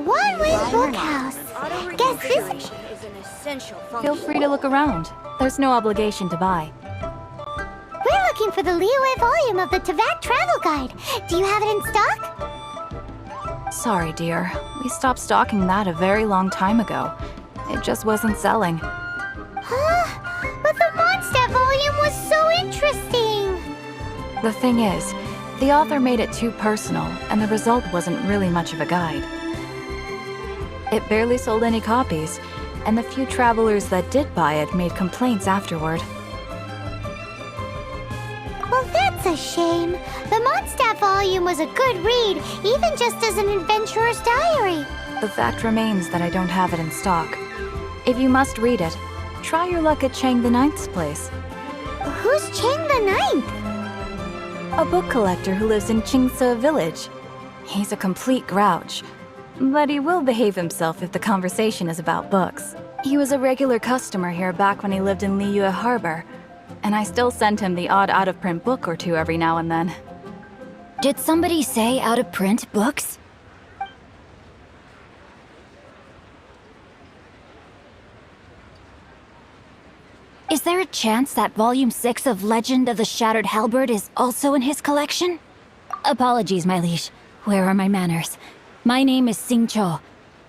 one-way bookhouse. Guess this is an essential function. Feel free to look around. There's no obligation to buy. We're looking for the Liyue volume of the Teyvat Travel Guide. Do you have it in stock? Sorry, dear. We stopped stocking that a very long time ago. It just wasn't selling. Huh? But the Mondstadt volume was so interesting! The thing is, the author made it too personal, and the result wasn't really much of a guide. It barely sold any copies, and the few travelers that did buy it made complaints afterward. Well, that's a shame. The Mondstadt volume was a good read, even just as an adventurer's diary. The fact remains that I don't have it in stock. If you must read it, try your luck at Chang the Ninth's place. Who's Chang the Ninth? A book collector who lives in Qingse village. He's a complete grouch, but he will behave himself if the conversation is about books. He was a regular customer here back when he lived in Liyue Harbor, and I still send him the odd out-of-print book or two every now and then. Did somebody say out-of-print books? Is there a chance that Volume 6 of Legend of the Shattered Halberd is also in his collection? Apologies, my liege. Where are my manners? My name is Sing Cho,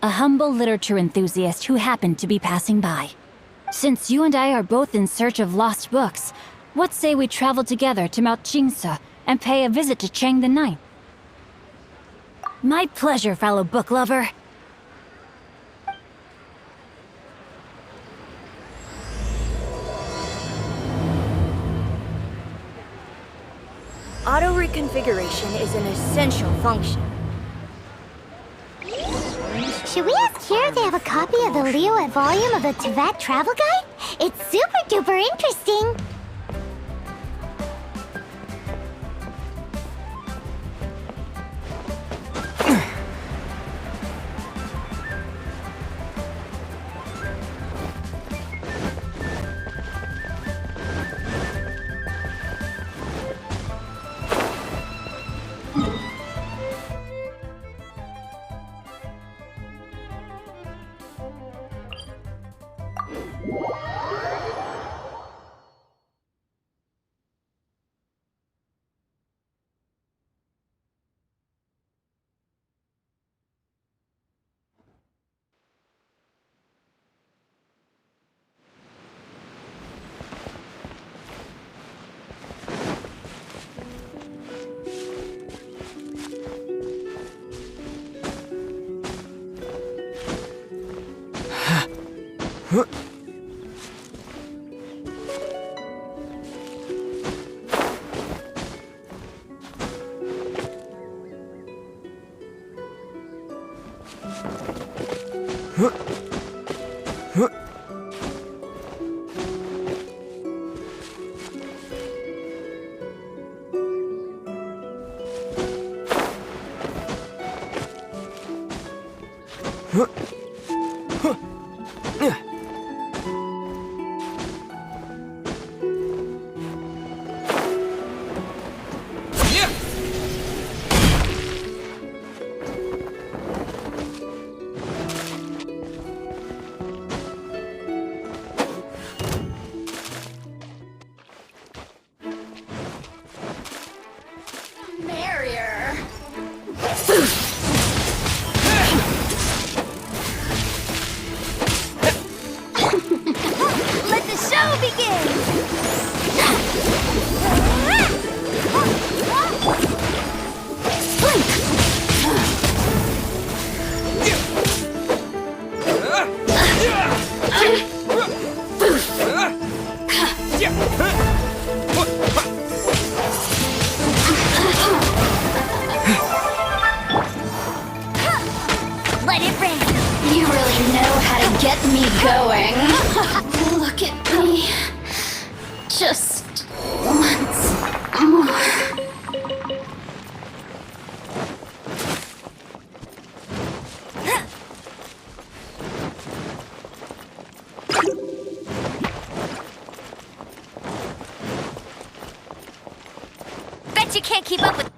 a humble literature enthusiast who happened to be passing by. Since you and I are both in search of lost books, what say we travel together to Mount Qingse and pay a visit to Chang the Ninth? My pleasure, fellow book lover. Auto reconfiguration is an essential function. Should we ask here if they have a copy of the Liyue volume of the Teyvat Travel Guide? It's super duper interesting! Let it rain! You really know how to get me going. Look at me. Just once more. Bet you can't keep up with...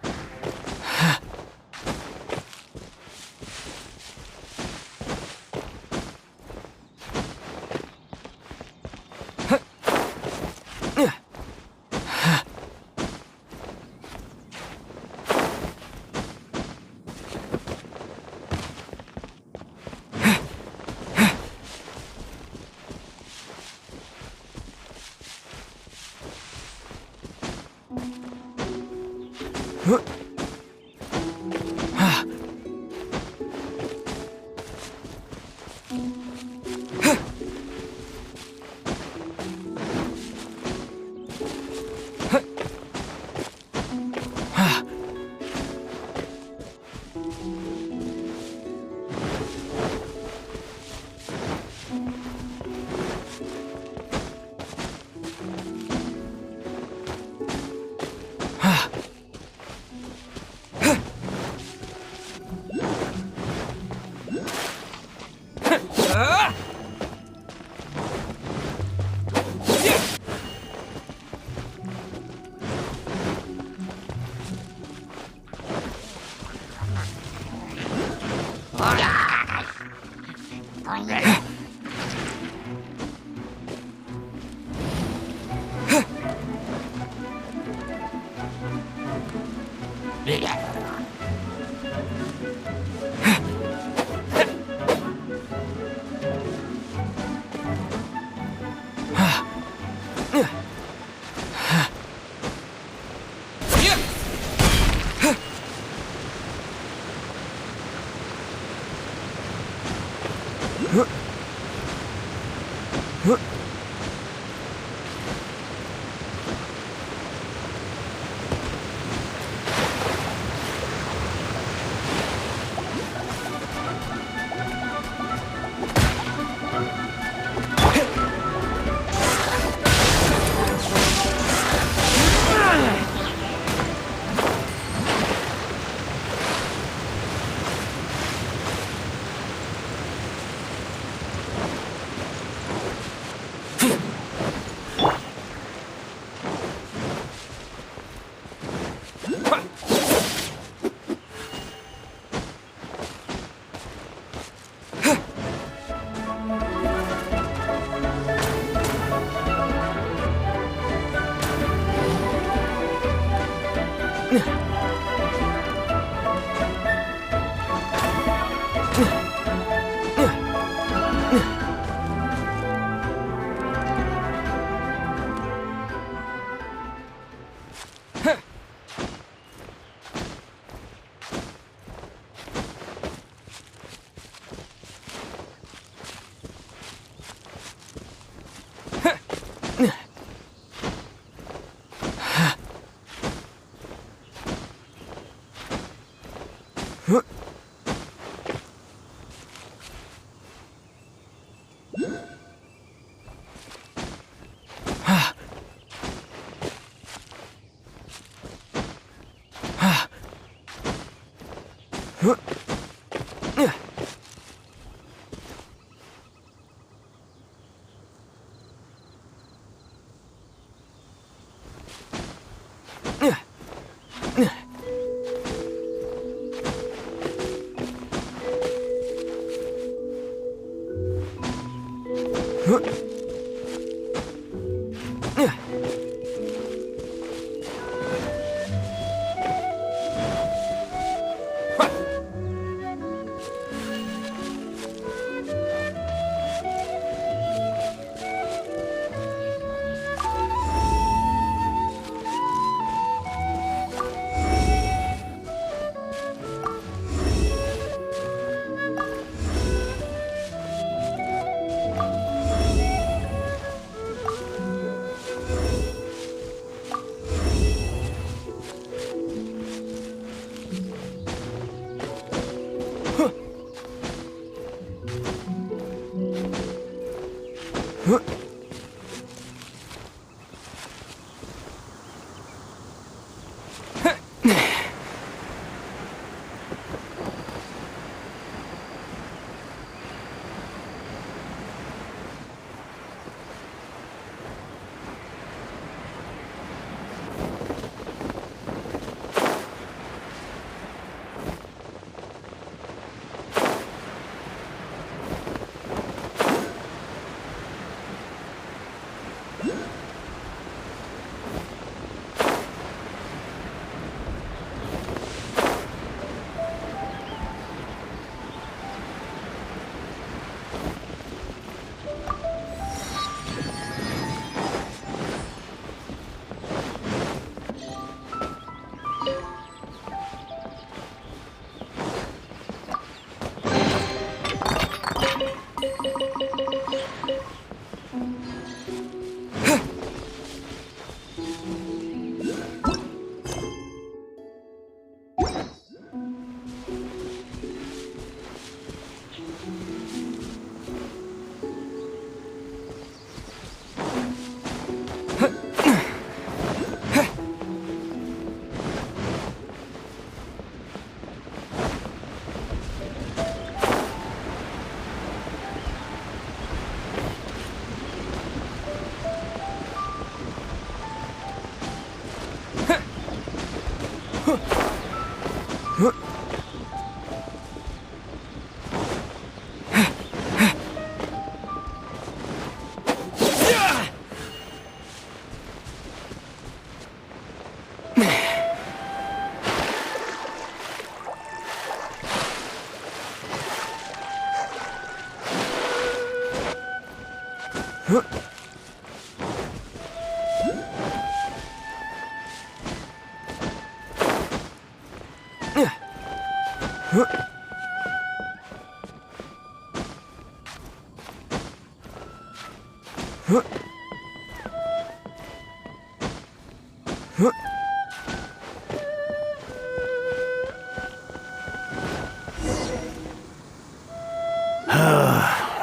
The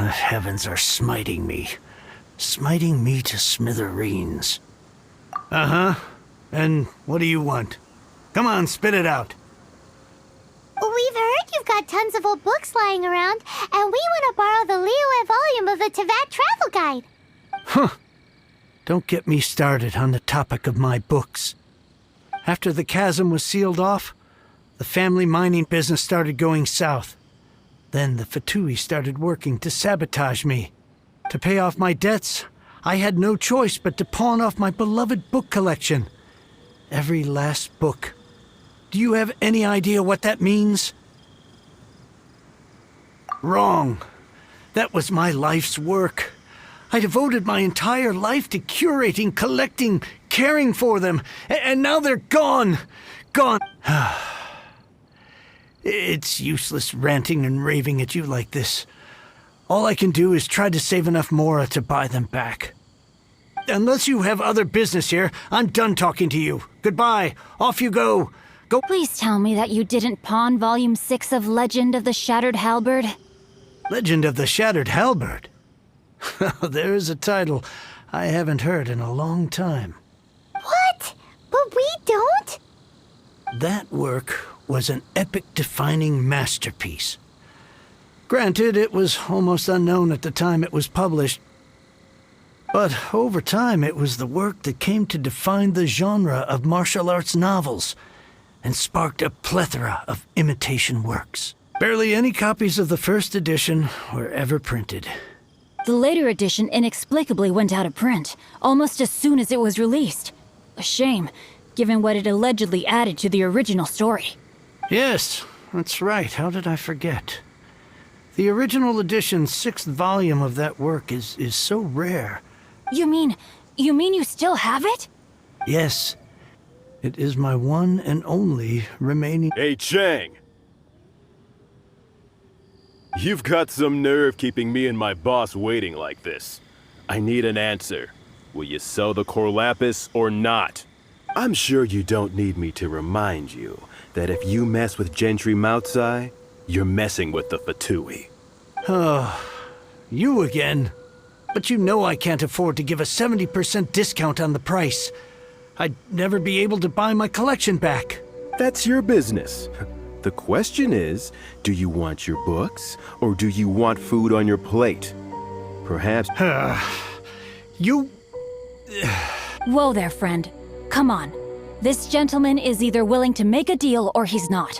heavens are smiting me to smithereens. Uh-huh. And what do you want? Come on, spit it out. We've heard you've got tons of old books lying around, and we want to borrow the Liyue volume of the Teyvat Travel Guide. Huh. Don't get me started on the topic of my books. After the chasm was sealed off, the family mining business started going south. Then the Fatui started working to sabotage me. To pay off my debts, I had no choice but to pawn off my beloved book collection. Every last book. Do you have any idea what that means? Wrong. That was my life's work. I devoted my entire life to curating, collecting, caring for them, and now they're gone. Gone. It's useless ranting and raving at you like this. All I can do is try to save enough Mora to buy them back. Unless you have other business here, I'm done talking to you. Goodbye. Off you go. Go. Please tell me that you didn't pawn Volume 6 of Legend of the Shattered Halberd. Legend of the Shattered Halberd? There's a title I haven't heard in a long time. What? But we don't? That work was an epic-defining masterpiece. Granted, it was almost unknown at the time it was published, but over time it was the work that came to define the genre of martial arts novels and sparked a plethora of imitation works. Barely any copies of the first edition were ever printed. The later edition inexplicably went out of print, almost as soon as it was released. A shame, given what it allegedly added to the original story. Yes, that's right. How did I forget? The original edition's 6th volume of that work is so rare. You mean you still have it? Yes. It is my one and only remaining... Hey, Chang! You've got some nerve keeping me and my boss waiting like this. I need an answer. Will you sell the core lapis or not? I'm sure you don't need me to remind you that if you mess with Gentry Moutsai, you're messing with the Fatui. Oh, you again. But you know I can't afford to give a 70% discount on the price. I'd never be able to buy my collection back. That's your business. The question is, do you want your books, or do you want food on your plate? Perhaps... You... Whoa there, friend. Come on. This gentleman is either willing to make a deal or he's not.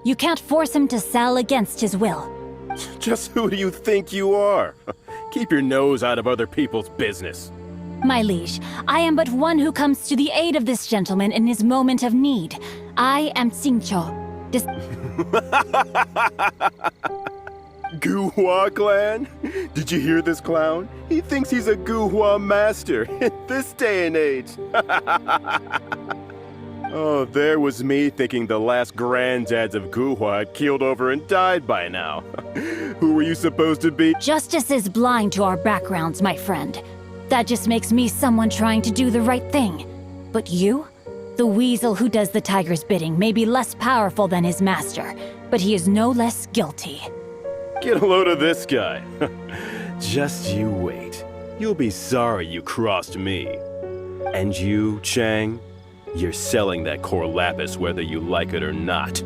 You can't force him to sell against his will. Just who do you think you are? Keep your nose out of other people's business. My liege, I am but one who comes to the aid of this gentleman in his moment of need. I am Xingqiu. Guhua clan? Did you hear this clown? He thinks he's a Guhua master in this day and age. Oh, there was me thinking the last granddads of Guhua had keeled over and died by now. Who were you supposed to be? Justice is blind to our backgrounds, my friend. That just makes me someone trying to do the right thing. But you? The weasel who does the tiger's bidding may be less powerful than his master, but he is no less guilty. Get a load of this guy. Just you wait. You'll be sorry you crossed me. And you, Chang, you're selling that core lapis whether you like it or not.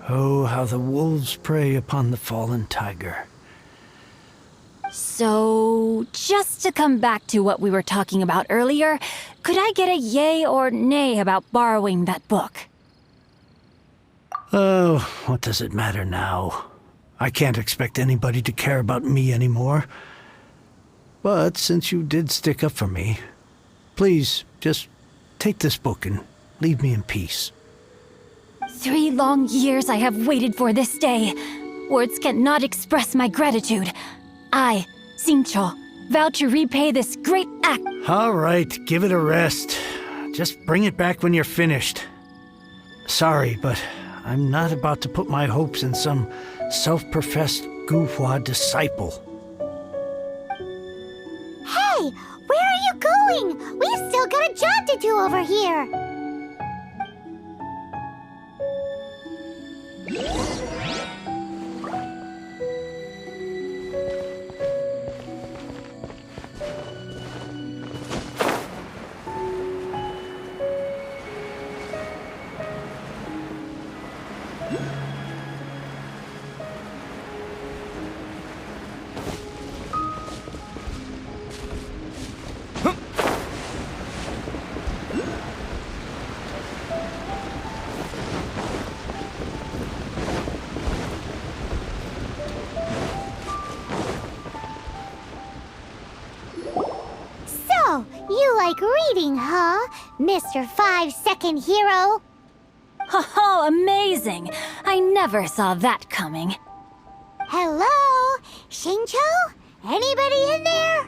Oh, how the wolves prey upon the fallen tiger. So, just to come back to what we were talking about earlier, could I get a yay or nay about borrowing that book? Oh, what does it matter now? I can't expect anybody to care about me anymore. But since you did stick up for me, please, just take this book and leave me in peace. 3 long years I have waited for this day. Words cannot express my gratitude. I Xingqiu, vow to repay this great act. All right, give it a rest. Just bring it back when you're finished. Sorry, but I'm not about to put my hopes in some self-professed Guhua disciple. Hey, where are you going? We've still got a job to do over here. So, you like reading, huh, Mr. 5-second hero? Oh, amazing! I never saw that coming. Hello? Xingqiu? Anybody in there?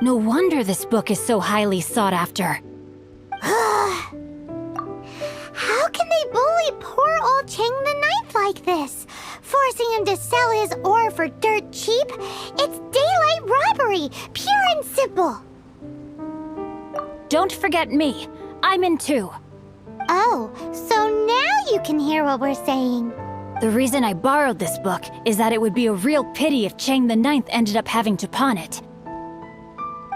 No wonder this book is so highly sought after. How can they bully poor old Cheng the Ninth like this? Forcing him to sell his ore for dirt cheap? It's daylight robbery, pure and simple. Don't forget me. I'm in too. Oh, so now you can hear what we're saying. The reason I borrowed this book is that it would be a real pity if Cheng the Ninth ended up having to pawn it.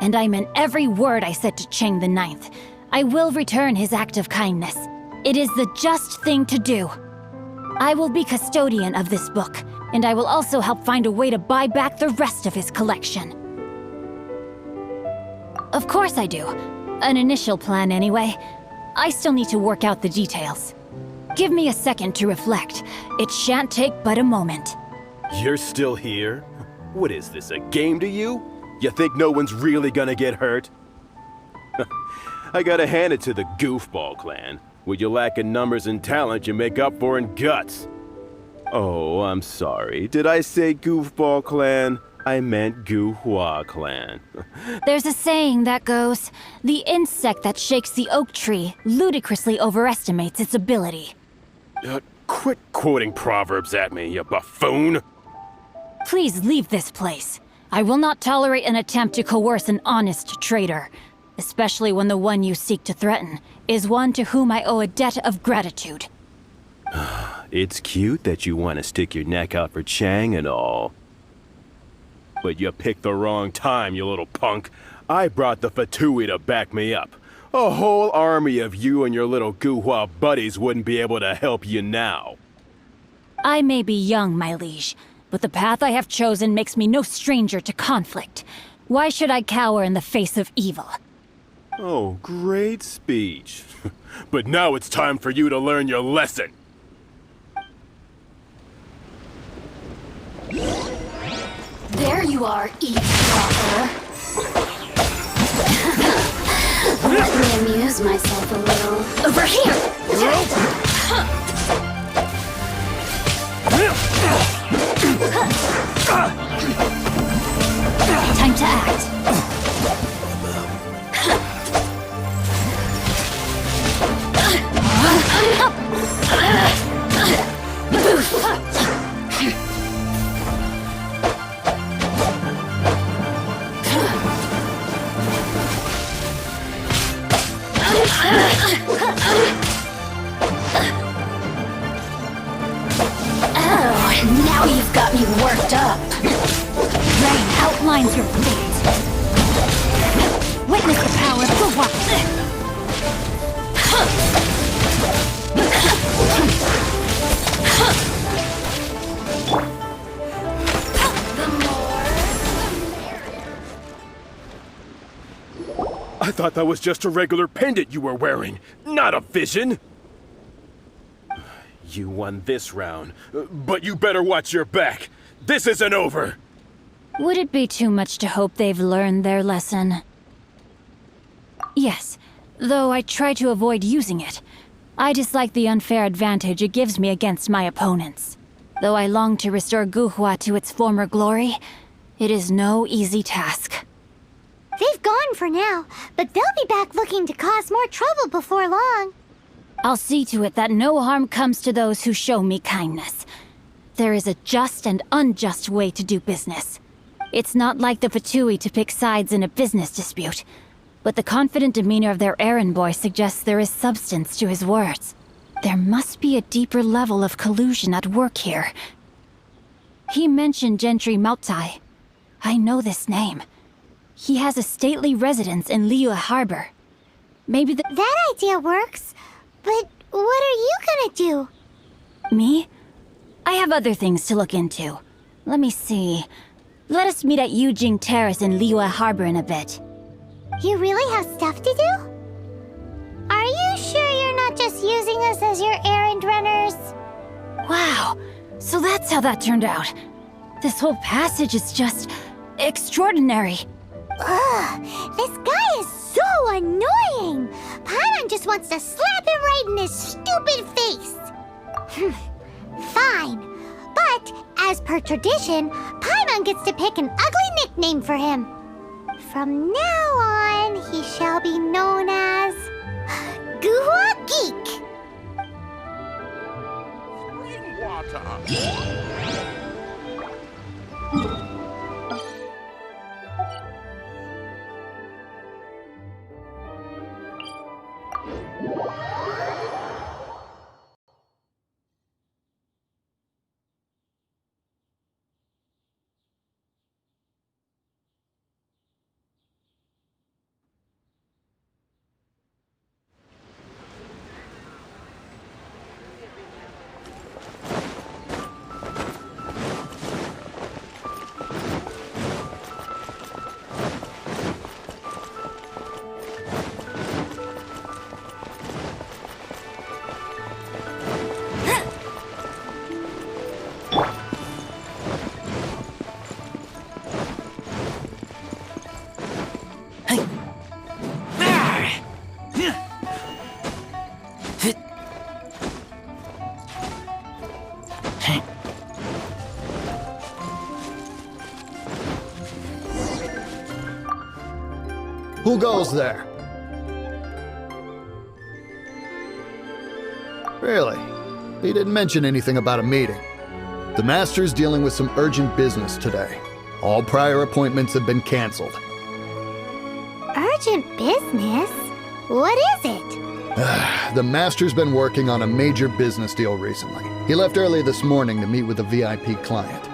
And I meant every word I said to Cheng the Ninth. I will return his act of kindness. It is the just thing to do. I will be custodian of this book, and I will also help find a way to buy back the rest of his collection. Of course I do. An initial plan anyway. I still need to work out the details. Give me a second to reflect. It shan't take but a moment. You're still here? What is this, a game to you? You think no one's really gonna get hurt? I gotta hand it to the Goofball clan. What you lack in numbers and talent, you make up for in guts. Oh, I'm sorry. Did I say Goofball clan? I meant Guhua clan. There's a saying that goes, the insect that shakes the oak tree ludicrously overestimates its ability. Quit quoting proverbs at me, you buffoon! Please leave this place. I will not tolerate an attempt to coerce an honest trader, especially when the one you seek to threaten is one to whom I owe a debt of gratitude. It's cute that you want to stick your neck out for Chang and all. But you picked the wrong time, you little punk. I brought the Fatui to back me up. A whole army of you and your little Guhua buddies wouldn't be able to help you now. I may be young, my liege, but the path I have chosen makes me no stranger to conflict. Why should I cower in the face of evil? Oh, great speech. But now it's time for you to learn your lesson. There you are, eavesdropper. Let me amuse myself a little. Over here! Time to act. Oh, now you've got me worked up. Rain outlines your fate. Witness the power of Guhua. I thought that was just a regular pendant you were wearing, not a vision. You won this round, but you better watch your back. This isn't over. Would it be too much to hope they've learned their lesson? Yes, though I try to avoid using it. I dislike the unfair advantage it gives me against my opponents. Though I long to restore Guhua to its former glory, It is no easy task. They've gone for now, but they'll be back looking to cause more trouble before long. I'll see to it that no harm comes to those who show me kindness. There is a just and unjust way to do business. It's not like the Fatui to pick sides in a business dispute, but the confident demeanor of their errand boy suggests there is substance to his words. There must be a deeper level of collusion at work here. He mentioned Gentry Maotai. I know this name. He has a stately residence in Liyue Harbor. Maybe That idea works, but what are you gonna do? Me? I have other things to look into. Let me see. Let us meet at Yujing Terrace in Liyue Harbor in a bit. You really have stuff to do? Are you sure you're not just using us as your errand runners? Wow, so that's how that turned out. This whole passage is just extraordinary. Ugh, this guy is so annoying! Paimon just wants to slap him right in his stupid face! Fine, but as per tradition, Paimon gets to pick an ugly nickname for him. From now on, he shall be known as Guhua Geek. Who goes there? Really? He didn't mention anything about a meeting. The Master's dealing with some urgent business today. All prior appointments have been canceled. Urgent business? What is it? The Master's been working on a major business deal recently. He left early this morning to meet with a VIP client.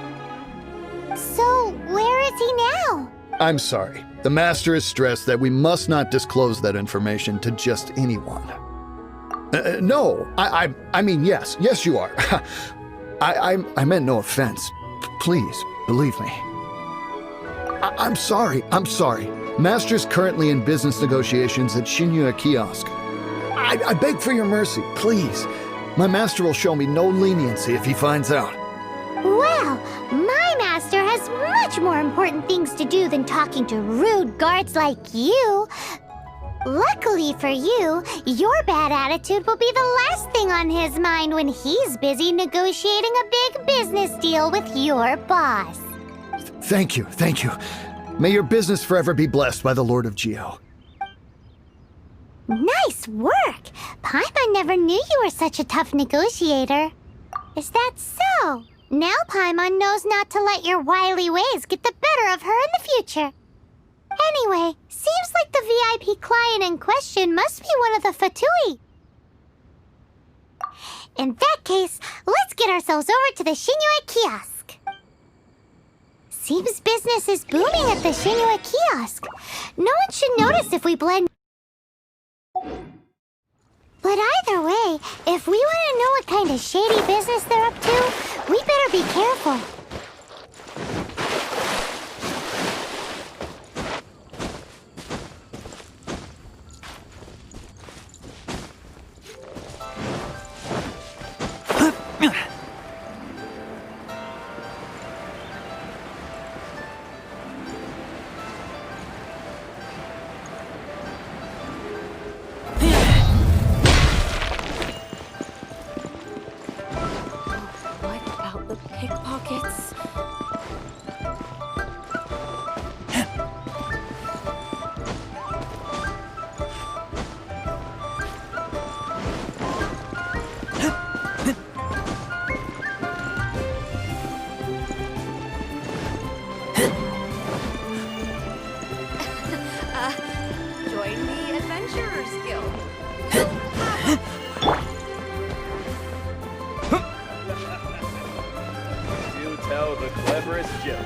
So, where is he now? I'm sorry. The Master is stressed that we must not disclose that information to just anyone. No, I mean, yes, you are. I meant no offense. Please, believe me. I'm sorry. Master's currently in business negotiations at Shinyue Kiosk. I beg for your mercy, please. My master will show me no leniency if he finds out. Well, my master has much more important things to do than talking to rude guards like you. Luckily for you, your bad attitude will be the last thing on his mind when he's busy negotiating a big business deal with your boss. Thank you. May your business forever be blessed by the Lord of Geo. Nice work! Paimon never knew you were such a tough negotiator. Is that so? Now Paimon knows not to let your wily ways get the better of her in the future. Anyway, seems like the VIP client in question must be one of the Fatui. In that case, let's get ourselves over to the Shinyue Kiosk. Seems business is booming at the Shinyue Kiosk. No one should notice if we blend. But either way, if we want to know what kind of shady business they're up to, we better be careful. What about the pickpockets? tell the cleverest jokes.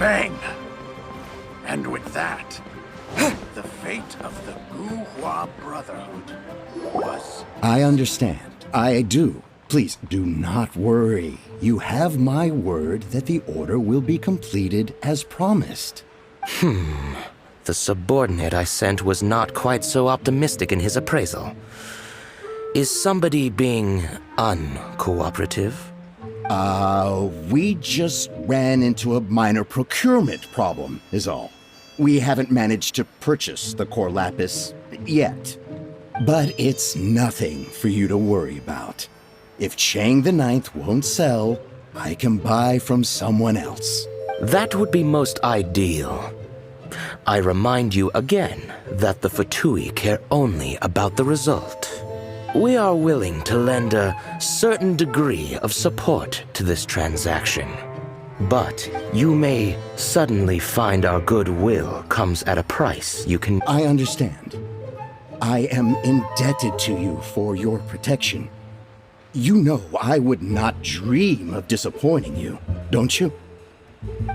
Bang! And with that, the fate of the Guhua Brotherhood was... I understand. I do. Please do not worry. You have my word that the order will be completed as promised. The subordinate I sent was not quite so optimistic in his appraisal. Is somebody being uncooperative? We just ran into a minor procurement problem, is all. We haven't managed to purchase the core lapis yet. But it's nothing for you to worry about. If Chang the Ninth won't sell, I can buy from someone else. That would be most ideal. I remind you again that the Fatui care only about the result. We are willing to lend a certain degree of support to this transaction. But you may suddenly find our goodwill comes at a price you can... I understand. I am indebted to you for your protection. You know I would not dream of disappointing you, don't you?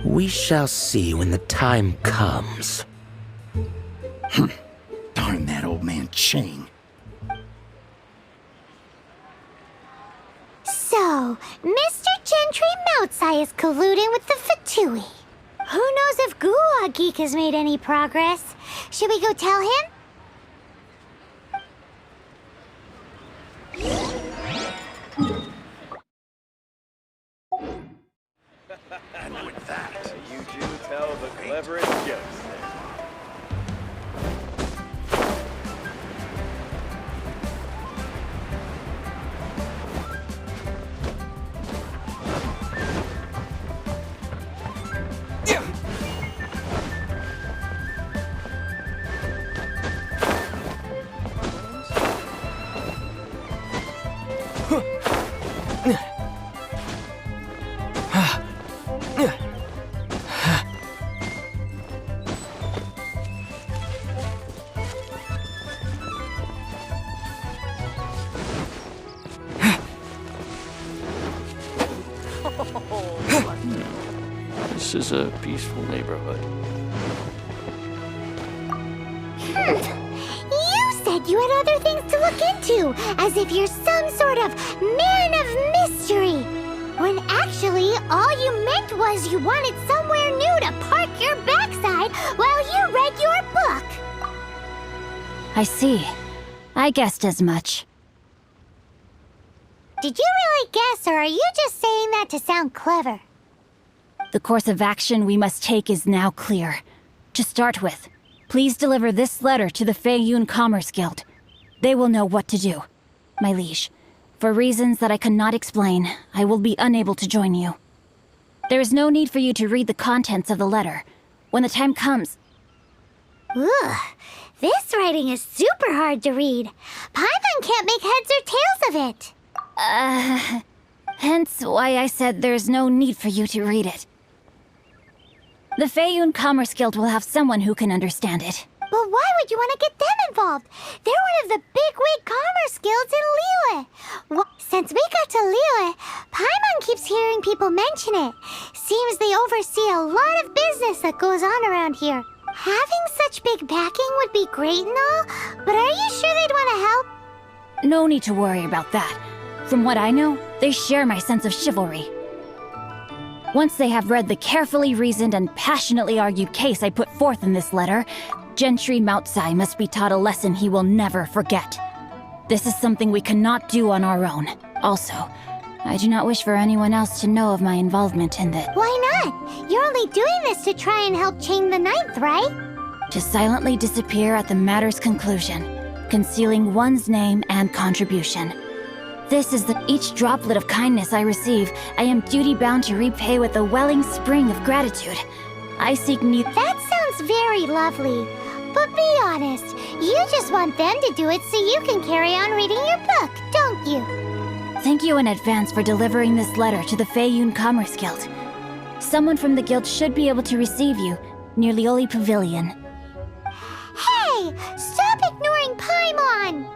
We shall see when the time comes. Darn that old man Chang. So, Mr. Gentry Moutsai is colluding with the Fatui. Who knows if Guhua Geek has made any progress? Should we go tell him? And with that, You do tell the cleverest jokes. This is a peaceful neighborhood. You said you had other things to look into, as if you're some sort of man of mystery. When actually, all you meant was you wanted somewhere new to park your backside while you read your book. I see. I guessed as much. Did you really guess, or are you just saying that to sound clever? The course of action we must take is now clear. To start with, please deliver this letter to the Feiyun Commerce Guild. They will know what to do. My liege, for reasons that I cannot explain, I will be unable to join you. There is no need for you to read the contents of the letter. When the time comes... Ugh, this writing is super hard to read. Paimon can't make heads or tails of it. Hence why I said there's no need for you to read it. The Feiyun Commerce Guild will have someone who can understand it. But why would you want to get them involved? They're one of the bigwig commerce guilds in Liyue. Since we got to Liyue, Paimon keeps hearing people mention it. Seems they oversee a lot of business that goes on around here. Having such big backing would be great and all, but are you sure they'd want to help? No need to worry about that. From what I know, they share my sense of chivalry. Once they have read the carefully reasoned and passionately argued case I put forth in this letter, Gentry Moutsai must be taught a lesson he will never forget. This is something we cannot do on our own. Also, I do not wish for anyone else to know of my involvement in it. Why not? You're only doing this to try and help Chang the Ninth, right? To silently disappear at the matter's conclusion, concealing one's name and contribution. This is each droplet of kindness I receive, I am duty-bound to repay with a welling spring of gratitude. I seek neither... That sounds very lovely. But be honest, you just want them to do it so you can carry on reading your book, don't you? Thank you in advance for delivering this letter to the Feiyun Commerce Guild. Someone from the guild should be able to receive you near Lioli Pavilion. Hey! Stop ignoring Paimon!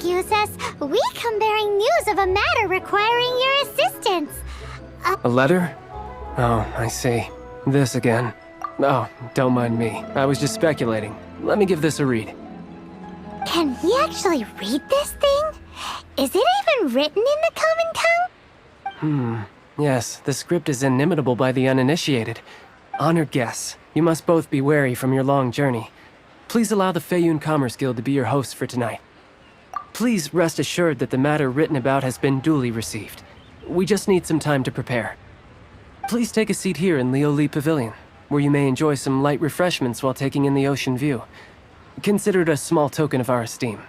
Excuse us, we come bearing news of a matter requiring your assistance. A letter? Oh, I see. This again. Oh, don't mind me. I was just speculating. Let me give this a read. Can we actually read this thing? Is it even written in the common tongue? Yes, the script is inimitable by the uninitiated. Honored guests, you must both be wary from your long journey. Please allow the Feiyun Commerce Guild to be your hosts for tonight. Please rest assured that the matter written about has been duly received. We just need some time to prepare. Please take a seat here in Lioli Pavilion, where you may enjoy some light refreshments while taking in the ocean view. Consider it a small token of our esteem.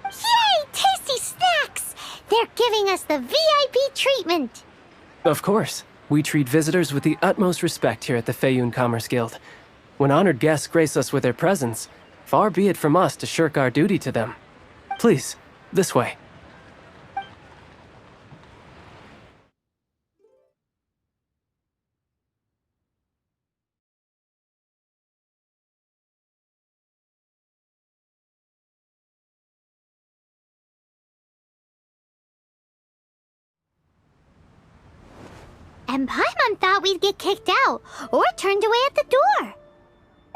Yay! Tasty snacks! They're giving us the VIP treatment! Of course. We treat visitors with the utmost respect here at the Feiyun Commerce Guild. When honored guests grace us with their presence, far be it from us to shirk our duty to them. Please, this way. And Paimon thought we'd get kicked out, or turned away at the door.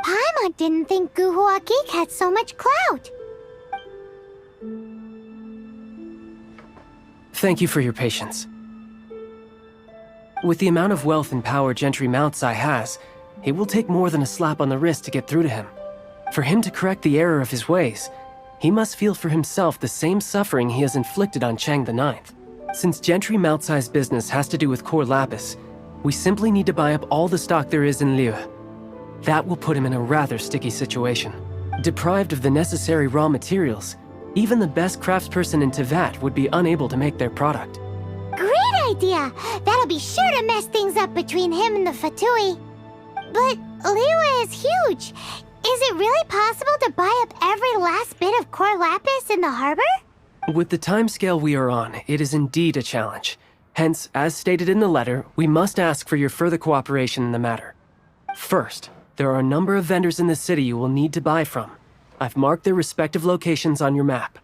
Paimon didn't think Guhua Geek had so much clout. Thank you for your patience. With the amount of wealth and power Gentry Moutsai has, it will take more than a slap on the wrist to get through to him. For him to correct the error of his ways, he must feel for himself the same suffering he has inflicted on Chang the Ninth. Since Gentry Moutsai's business has to do with core lapis, we simply need to buy up all the stock there is in Liu. That will put him in a rather sticky situation. Deprived of the necessary raw materials, even the best craftsperson in Tevat would be unable to make their product. Great idea! That'll be sure to mess things up between him and the Fatui. But Liu is huge. Is it really possible to buy up every last bit of core lapis in the harbor? With the timescale we are on, it is indeed a challenge. Hence, as stated in the letter, we must ask for your further cooperation in the matter. First, there are a number of vendors in the city you will need to buy from. I've marked their respective locations on your map.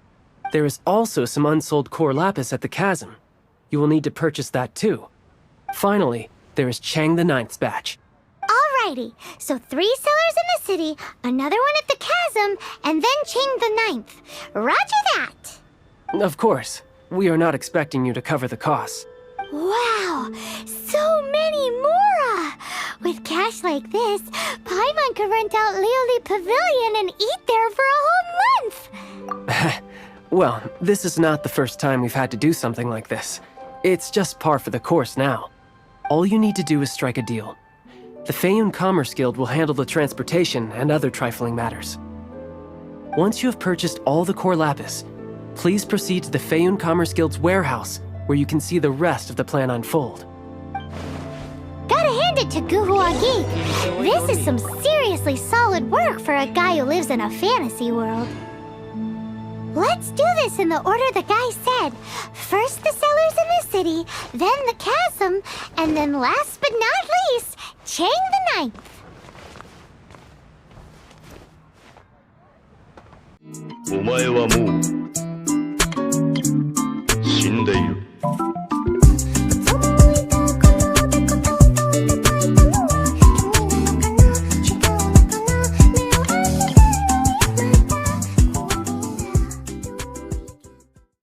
There is also some unsold core lapis at the chasm. You will need to purchase that too. Finally, there is Chang the Ninth's batch. Alrighty, so 3 sellers in the city, another one at the chasm, and then Chang the Ninth. Roger that! Of course, we are not expecting you to cover the costs. Wow, so many Mora! With cash like this, Paimon could rent out Lioli Pavilion and eat there for a whole month! Well, this is not the first time we've had to do something like this. It's just par for the course now. All you need to do is strike a deal. The Feiyun Commerce Guild will handle the transportation and other trifling matters. Once you have purchased all the core lapis, please proceed to the Feiyun Commerce Guild's warehouse, where you can see the rest of the plan unfold. Gotta hand it to Guhua Geek. This is some seriously solid work for a guy who lives in a fantasy world. Let's do this in the order the guy said. First the sellers in the city, then the chasm, and then last but not least, Chang the Ninth. お前はもう